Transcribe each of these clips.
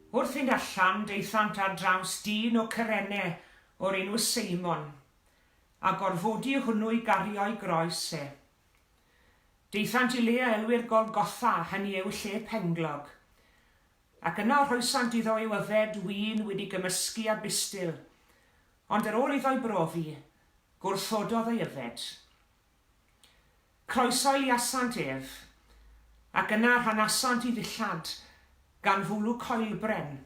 Wrth fynd allan, deithant ar draws dyn o Cyrennau o'r enw Seimon, a gorfodi hwnnw i gario'i groes e. Deithant i le a elwyr Golgotha, hynny yw lle penglog, ac yna rhoesant iddo i'w yfed win wedi gymysgu a bustil, ond ar ôl iddo'i brofi, gwrthododd ei yfed. Croeso'i liasant ef, ac yna rhanasant i ddillad gan fwlw coelbren,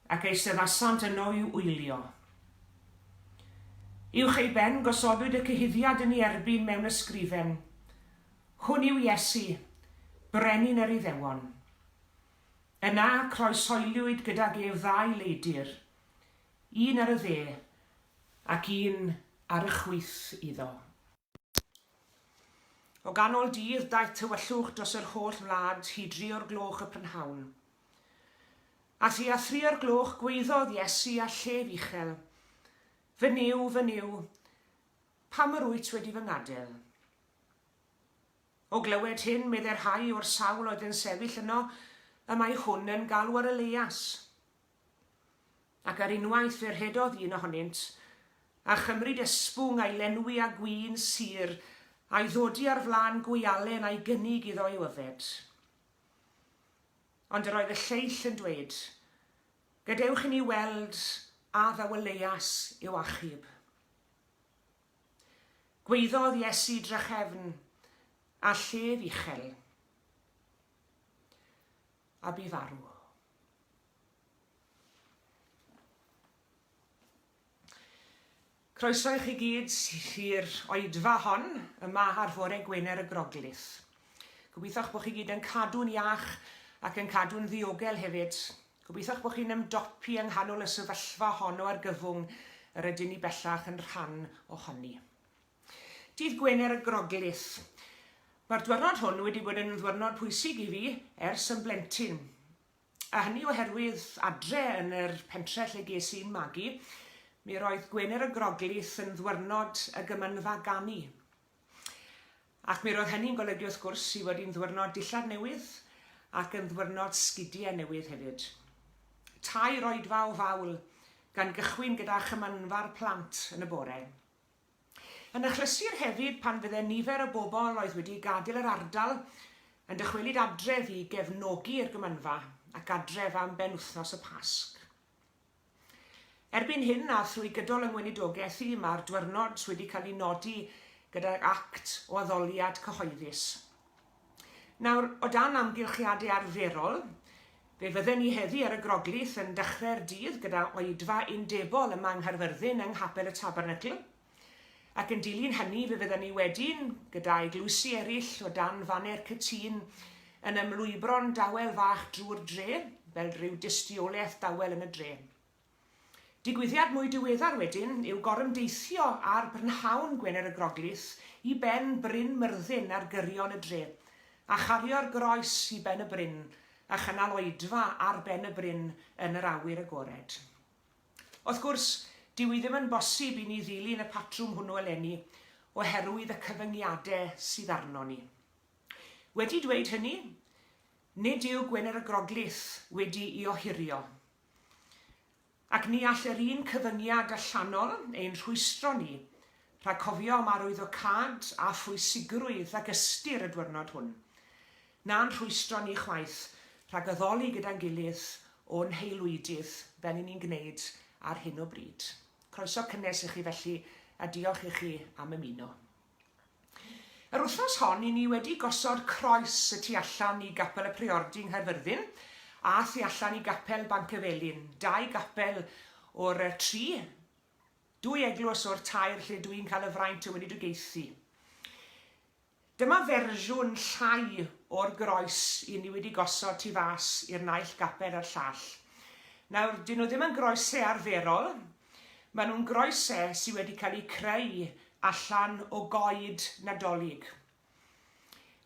ac eisteddasant yno i'w wylio. Uwch ei ben gosodwyd y cyhuddiad yn ei erbyn mewn ysgrifen. Hwn yw Iesu, brenin yr Iddewon. Yna croeshoeliwyd gydag ef ddau leidir, un ar y dde ac un ar y chwith iddo. O ganol dydd daeth tywyllwch dros yr holl wlad hyd o'r gloch y prynhawn. A thu a 3 o'r gloch gweiddodd Iesu a llef uchel. Fy niw, pam yr wyt wedi fy ngadael? O glywed hyn, medde'r rhai o'r sawl oedd yn sefyll yno, y mae hwn yn galw ar Elias. Ac ar unwaith fe rhedodd un ohonynt, a chymryd ysbwng a'i lenwi a gwyn sir, a'i ddodi ar flan gwialen a'i gynnig iddo i'w yfed. Ond yr oedd y lleill yn dweud, gadewch i ni weld a ddaw Elias i'w achub. Gweiddodd Iesu drachefn a llef uchel, a bu farw. Croeso i chi gyd i'r oedfa hon yma ar fore Gwener y Groglith. Gobeitho'ch bod chi gyd yn cadw'n iach ac yn cadw'n ddiogel hefyd. Gobeitho'ch bod chi'n ymdopi yng nghanol y sefyllfa honno ar gyfwng yr ydyn ni bellach yn rhan ohoni. Dydd Gwener y Groglith. Mae'r diwrnod hwn wedi bod yn ddiwrnod pwysig i fi ers yn blentyn. A hynny oherwydd adre yn yr pentre lle ges i'n magu, mi roedd Gwener y Groglith yn ddiwrnod y gymynfa ganu. Ac mi roedd hynny'n golygu wrth gwrs i fod hi'n ddiwrnod dillad newydd ac yn ddiwrnod sgidiau newydd hefyd. 2 oedfa o fawl gan gychwyn gyda chymynfa'r plant yn y bore. Yn achlysur hefyd pan fydde nifer y bobl oedd wedi gadael yr ardal yn dychwelyd adref i gefnogi'r gymynfa ac adref am benwythnos y Pasg. Erbyn hyn a thrwy gydol yng ngweinidogaeth i, mae'r diwrnod wedi cael ei nodi gyda'r act o addoliad cyhoeddus. Nawr, o dan amgylchiadau arferol, fe fydden ni heddi ar y Groglith yn dechrau'r dydd gyda oedfa undebol yma yng Nghaerfyrddin yng Nghapel y Tabernacl, ac yn dilyn hynny fe fydden ni wedyn gyda eglwysi eraill o dan faner cytun yn ymlwybro'n dawel fach drwy'r dre, fel rhyw dystiolaeth dawel yn y dre. Digwyddiad mwy diweddar wedyn yw gorymdeithio ar brynhawn Gwener y Groglith i ben Bryn Myrddin ar gyrion y dre, a chario'r groes i ben y bryn, a chynnal oedfa ar ben y bryn yn yr awyr agored. Wrth gwrs, dyw i ddim yn bosib i ni ddilyn y patrwm hwnnw eleni oherwydd y cyfyngiadau sydd arno ni. Wedi dweud hynny, nid yw Gwener y Groglith wedi ei ohirio. Ac ni all yr un cyfyngiad allanol ein rhwystro ni rhag cofio am arwyddocad a phwysigrwydd ac ystyr y diwrnod hwn. Na'n rhwystro ni chwaith rhag addoli gyda'n gilydd o'n heilwydydd fel ni'n gwneud ar hyn o bryd. Croeso cynnes i chi felly a diolch i chi am ymuno. Yr wythnos hon, ni wedi gosod croes y tu allan i Gapel y Priordy yng Nghaerfyrddin a thu allan i Gapel Bancyfelin, 2 gapel o'r 3, 2 eglwys o'r 2 lle dwi'n cael y fraint o wenidogaethu. Dyma fersiwn llai o'r groes i ni wedi gosod tu fas i'r naill gapel a'r llall. Nawr, dyn nhw ddim yn groesau arferol, maen nhw'n groesau sydd wedi cael eu creu allan o goed nadolig.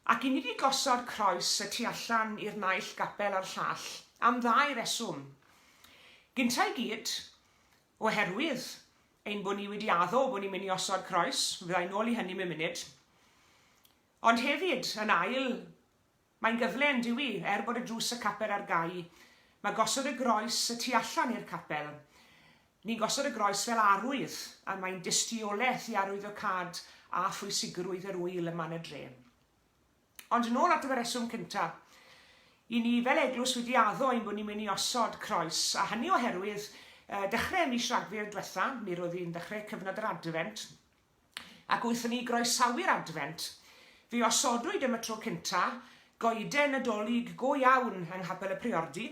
Ac i ni wedi gosod croes y tu allan i'r naill gapel a'r llall am 2 reswm. Gynta i gyd, oherwydd ein bod ni wedi addo bod ni'n mynd i osod croes, fyddai'n nôl i hynny mewn munud. Ond hefyd, yn ail, mae'n gyfle yn dyw i, bod y drws y capel ar gau, Mae gosod y groes y tu allan i'r capel. Ni'n gosod y groes fel arwydd, a mae'n dystiolaeth i arwyddocad a phwysigrwydd yr wyl yma yn y dre. Ond yn ôl at y reswm cyntaf, i ni fel eglwys wedi addo ein bod ni'n mynd i osod croes, a hynny oherwydd dechrau mis Rhagfyr diwetha, mi roedd hi'n dechrau cyfnod yr advent, ac wrthyn ni groesawu'r advent, fe osodwyd am y tro cyntaf goeden nadolig go iawn yng Nghapel y Priordi,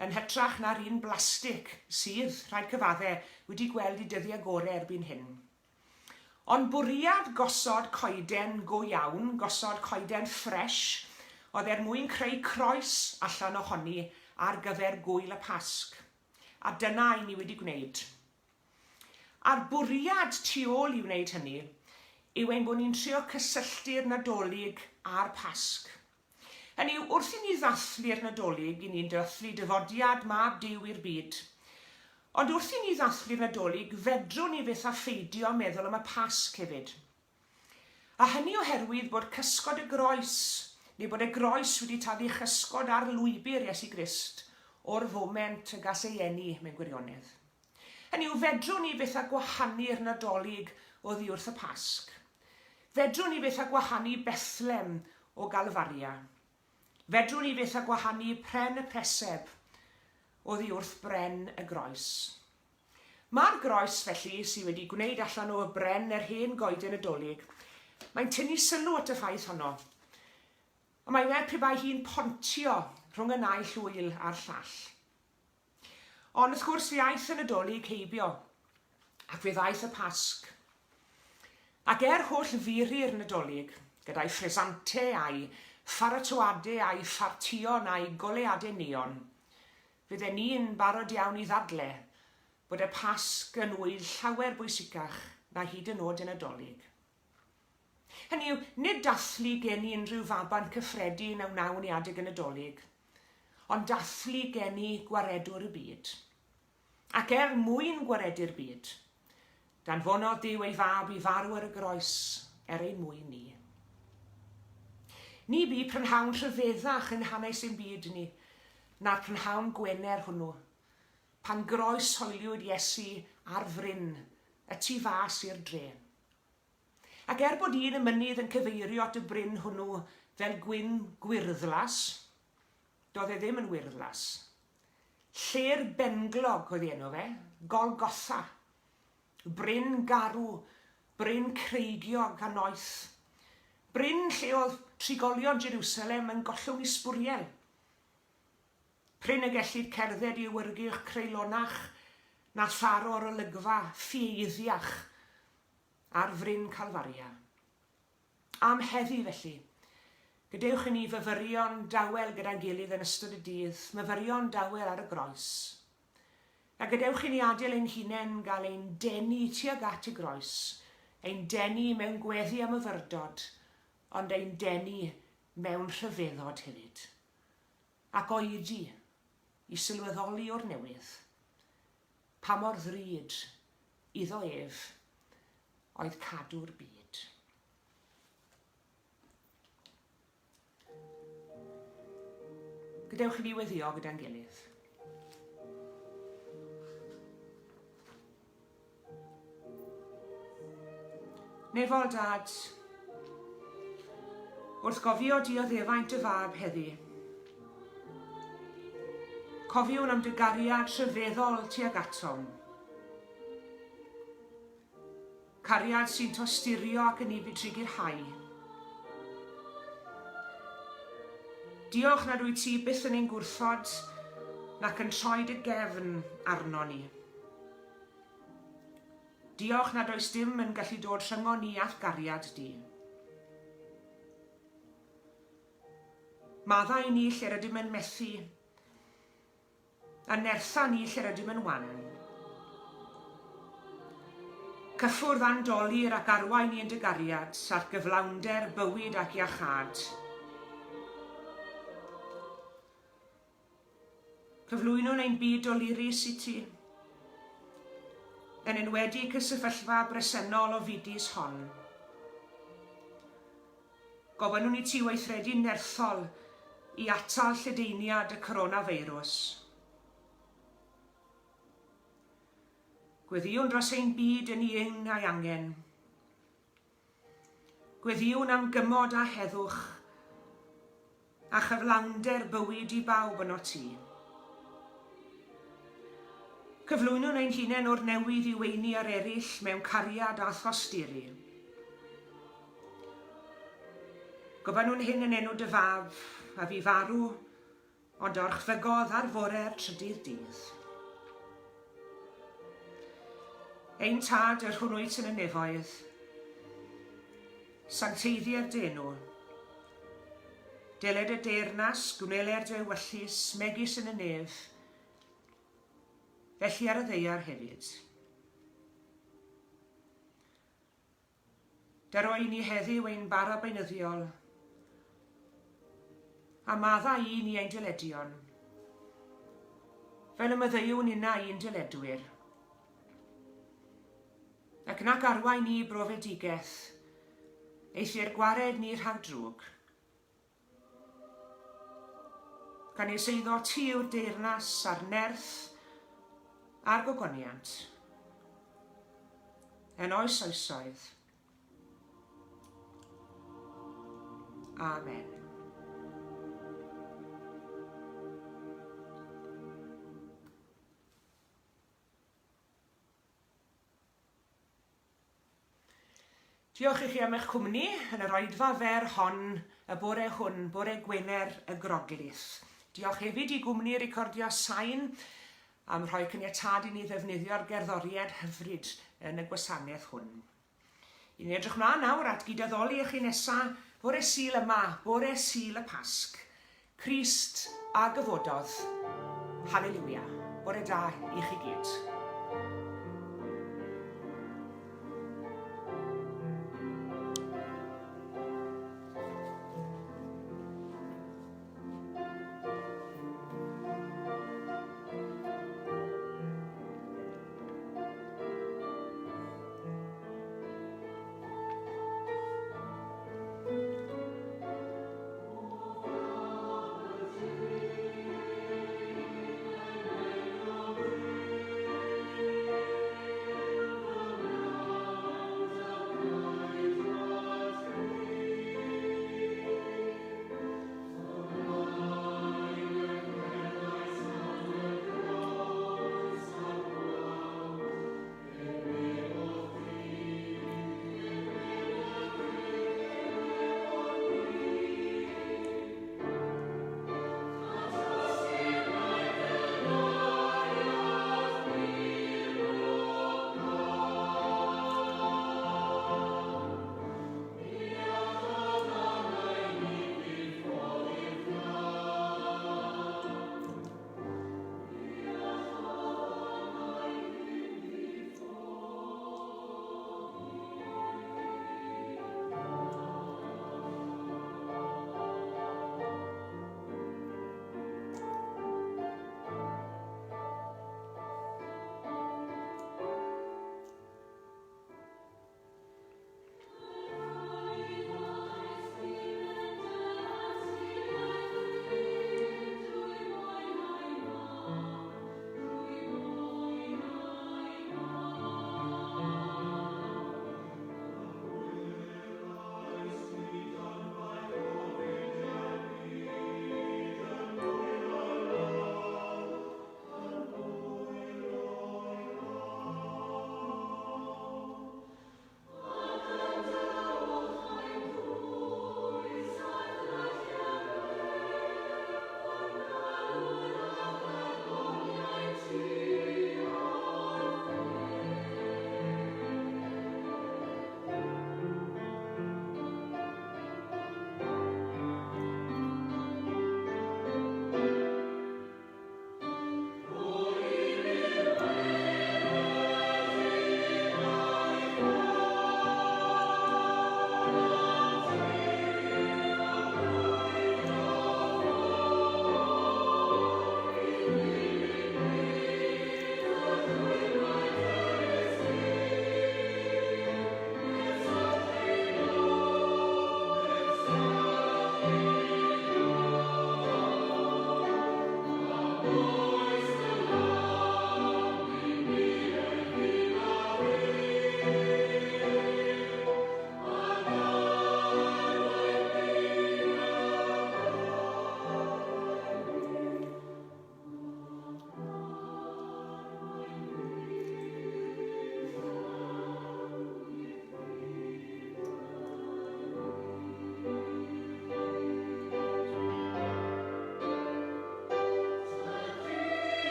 yn hytrach na'r un blastig sydd, rhaid cyfaddau, wedi gweld i dyddiau gorau erbyn hyn. Ond bwriad gosod coeden go iawn, gosod coeden ffres, oedd mwyn creu croes allan ohoni ar gyfer gwyl y Pasg. A dyna i ni wedi gwneud. A'r bwriad tu ôl i wneud hynny yw ein bod ni'n trio cysylltu'r nadolig a'r Pasg. Hynny yw, wrth i ni ddathlu'r nadolig, i ni'n dathlu dyfodiad mab Duw i'r byd. Ond wrth i ni ddathlu'r nadolig, fedrwn ni fyth a pheidio meddwl am y Pasg hefyd. A hynny oherwydd bod cysgod y groes, neu bod y groes wedi taddu chysgod ar lwybr Iesu Grist o'r foment y gas ei eni mewn gwirionedd. Hynny yw, fedrwn ni fyth a gwahanu'r nadolig oddi wrth y Pasg. Fedrwn ni fyth a gwahanu Bethlem o Galfaria. Fedrwn ni fyth a gwahanu pren y preseb oddi wrth bren y groes. Mae'r groes felly sydd wedi gwneud allan o bren yr hen goeden nadolig, mae'n tynnu sylw at y ffaith honno. A mae'n meddwl pe bai hi'n pontio rhwng y naill wyl a'r llall. Ond wrth gwrs fe aeth y nadolig heibio, ac fe ddaeth y Pasg. Ac holl furi'r nadolig, gyda'i ffresantau a'i pharatoadau a'i ffartion a'i goleadau neon, fydden ni'n barod iawn i ddadle bod y Pasg yn wyl llawer bwysicach na hyd yn oed y nadolig. Hynny yw, nid dathlu gen i unrhyw faban cyffredin mewn nawniadau y nadolig, ond dathlu gen i gwaredwr y byd. Ac mwyn gwaredu'r byd, danfonodd Duw ei fab i farw ar y groes ein mwyn ni. Ni bu prynhawn rhyfeddach yn hanes ein byd ni, na'r prynhawn Gwener hwnnw, pan groes holiwyd Iesu ar fryn, y tu fas i'r dre. Ac bod un y mynydd yn cyfeirio at y bryn hwnnw fel gwyn gwyrddlas, doedd ddim yn wyrddlas. Lle'r benglog oedd enw fe, Golgotha, bryn garw, bryn creigiog a noeth, bryn lle oedd trigolion Jerusalem yn gollwng i sbwriel. Pryn y gellid cerdded i wyrgych creulonach na tharo'r olygfa ffieiddiach ar fryn Calfaria. Am heddi felly, gadewch i ni fyfyrion dawel gyda'n gilydd yn ystod y dydd, myfyrion dawel ar y groes. A gadewch i ni adael ein hunain gael ein denu tuag at y groes, ein denu mewn gweddi am Myfyrdod, ond ein denu mewn rhyfeddod hefyd. Ac oedi i sylweddoli o'r newydd, pa mor ddrud iddo ef oedd cadw'r byd. Gadewch i ni weddio gyda'n gilydd. Nefol Dad, wrth gofio dioddefaint y fab heddi, cofiwn am dy gariad rhyfeddol tuag atom. Cariad sy'n tosturio ac yn ibi trigirhau. Diolch nad wyt ti byth yn ein gwrthod nac yn troed y gefn arno ni. Diolch nad oes dim yn gallu dod rhyngo ni at gariad di. Maddau ni lle rydym yn methu, a nertha ni lle rydym yn wan. Cyffwrdd andolir ac arwain ni yn dy gariad, ar gyflawnder, bywyd ac iachad. Cyflwynwn ein byd o lirus i ti, yn enwedig y sefyllfa bresennol o fudus hon. Gofynnwn i ti weithredu nerthol i atal lledaeniad y coronavirus. Gweddiwn dros ein byd yn un a'i angen. Gweddiwn am gymod a heddwch a chyflawnder bywyd i bawb yn o ti. Cyflwynwn ein hunain o'r newydd i weini ar eraill mewn cariad a thosturi. Gofynnwn hyn yn enw dy fab a fi farw, ond orchfygodd ar fore'r trydydd dydd. Ein tad yr hwnnwyt yn y nefoedd, sancteiddiau'r denw, deled y deyrnas, gwneler dy ewyllus, megis yn y nef, felly ar y ddeiar hefyd. Dero i ni heddiw ein bara beunyddiol, a madda i ni ein dyledion, fel y myddeiwn unna i'n dyledwyr. Ac nac arwain ni brofedigaeth, eithir gwared ni rhag drwg. Gan ei seiddo ti yw'r deyrnas a'r nerth a'r gogoniant. Yn oes oesoedd. Amen. Diolch i chi am eich cwmni yn yr oedfa fer hon, y bore hwn, bore Gwener y Groglith. Diolch hefyd i gwmni recordio sain am rhoi caniatad i ni ddefnyddio'r gerddoriad hyfryd yn y gwasanaeth hwn. I ni edrych mlaen nawr at gydaddoli i chi nesaf bore Sul yma, bore Sul y Pasg. Crist a gyfododd. Halleluia. Bore da i chi gyd.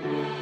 Diolch.